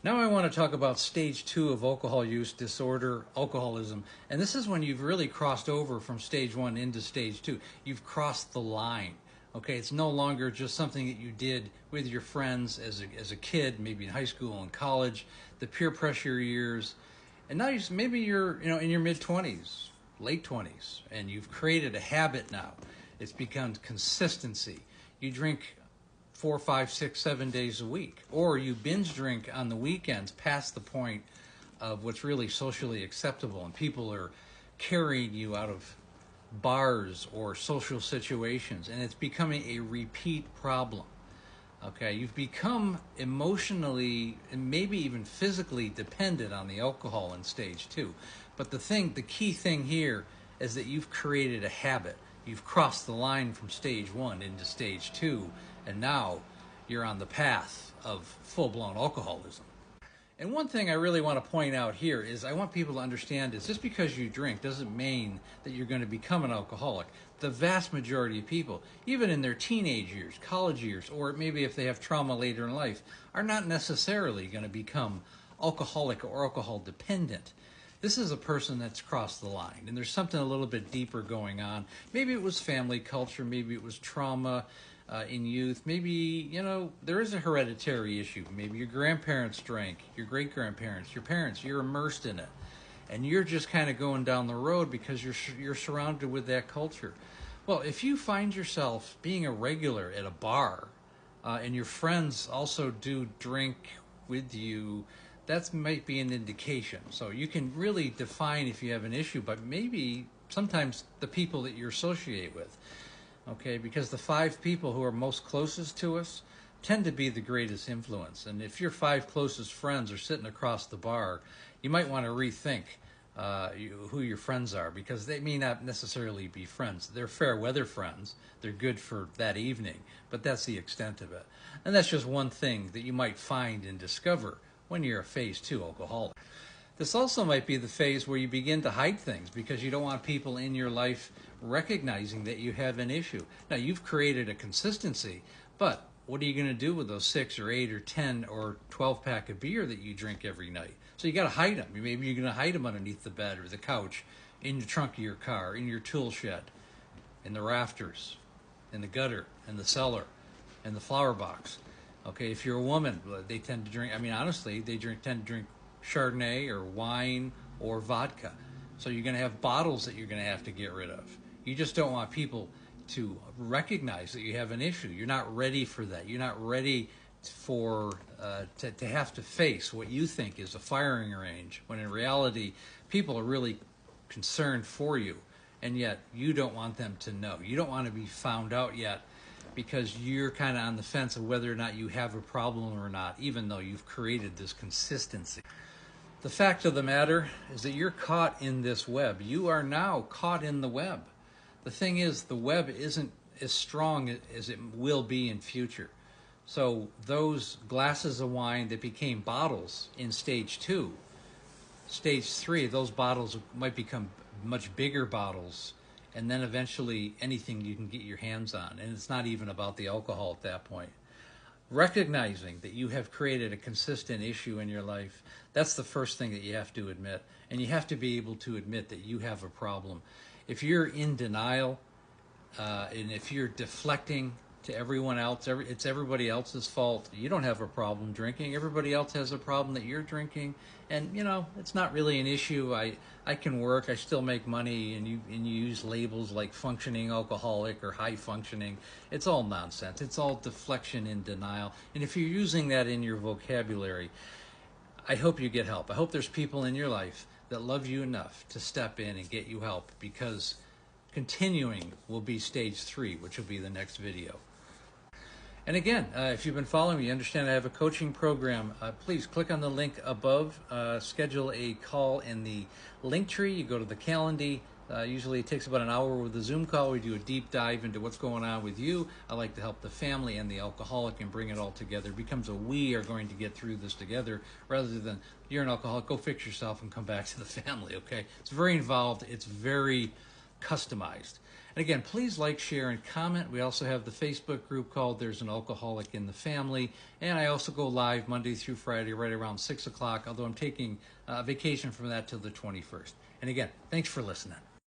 Now I want to talk about stage 2 of alcohol use disorder, alcoholism. And this is when you've really crossed over from stage 1 into stage 2. You've crossed the line. Okay, it's no longer just something that you did with your friends as a kid, maybe in high school and college, the peer pressure years. And now maybe you're in your mid-20s, late 20s, and you've created a habit now. It's become consistency. You drink 4, 5, 6, 7 days a week, or you binge drink on the weekends past the point of what's really socially acceptable, and people are carrying you out of bars or social situations, and it's becoming a repeat problem. Okay, you've become emotionally and maybe even physically dependent on the alcohol in stage 2. But the key thing here is that you've created a habit. You've crossed the line from stage 1 into stage 2, and now you're on the path of full-blown alcoholism. And one thing I really want to point out here is I want people to understand is just because you drink doesn't mean that you're going to become an alcoholic. The vast majority of people, even in their teenage years, college years, or maybe if they have trauma later in life, are not necessarily going to become alcoholic or alcohol dependent. This is a person that's crossed the line, and there's something a little bit deeper going on. Maybe it was family culture, maybe it was trauma in youth, maybe, there is a hereditary issue. Maybe your grandparents drank, your great-grandparents, your parents, you're immersed in it. And you're just kind of going down the road because you're surrounded with that culture. Well, if you find yourself being a regular at a bar, and your friends also do drink with you, that might be an indication. So you can really define if you have an issue, but maybe sometimes the people that you associate with. Okay, because the 5 people who are most closest to us tend to be the greatest influence. And if your 5 closest friends are sitting across the bar, you might want to rethink who your friends are, because they may not necessarily be friends. They're fair weather friends. They're good for that evening, but that's the extent of it. And that's just one thing that you might find and discover when you're a phase 2 alcoholic. This also might be the phase where you begin to hide things because you don't want people in your life recognizing that you have an issue. Now, you've created a consistency, but what are you going to do with those 6 or 8 or 10 or 12 pack of beer that you drink every night? So you got to hide them. Maybe you're going to hide them underneath the bed or the couch, in the trunk of your car, in your tool shed, in the rafters, in the gutter, in the cellar, in the flower box. Okay, if you're a woman, they tend to drink, honestly, they tend to drink Chardonnay or wine or vodka. So you're going to have bottles that you're going to have to get rid of. You just don't want people to recognize that you have an issue. You're not ready for that. You're not ready for to have to face what you think is a firing range, when in reality, people are really concerned for you, and yet you don't want them to know. You don't want to be found out yet, because you're kind of on the fence of whether or not you have a problem or not, even though you've created this consistency. The fact of the matter is that you're caught in this web. You are now caught in the web. The thing is, the web isn't as strong as it will be in future. So those glasses of wine that became bottles in stage 2, stage 3, those bottles might become much bigger bottles, and then eventually anything you can get your hands on. And it's not even about the alcohol at that point. Recognizing that you have created a consistent issue in your life, that's the first thing that you have to admit. And you have to be able to admit that you have a problem. If you're in denial, and if you're deflecting to everyone else, it's everybody else's fault. You don't have a problem drinking. Everybody else has a problem that you're drinking. And, it's not really an issue. I can work. I still make money. And you use labels like functioning alcoholic or high functioning. It's all nonsense. It's all deflection and denial. And if you're using that in your vocabulary, I hope you get help. I hope there's people in your life that love you enough to step in and get you help, because continuing will be stage 3, which will be the next video. And again, if you've been following me, you understand I have a coaching program. Please click on the link above, schedule a call in the link tree. You go to the Calendy. Usually it takes about an hour with the Zoom call. We do a deep dive into what's going on with you. I like to help the family and the alcoholic and bring it all together. It becomes a we are going to get through this together, rather than you're an alcoholic, go fix yourself and come back to the family, okay? It's very involved. It's very customized. And again, please like, share, and comment. We also have the Facebook group called There's an Alcoholic in the Family. And I also go live Monday through Friday right around 6 o'clock, although I'm taking vacation from that till the 21st. And again, thanks for listening.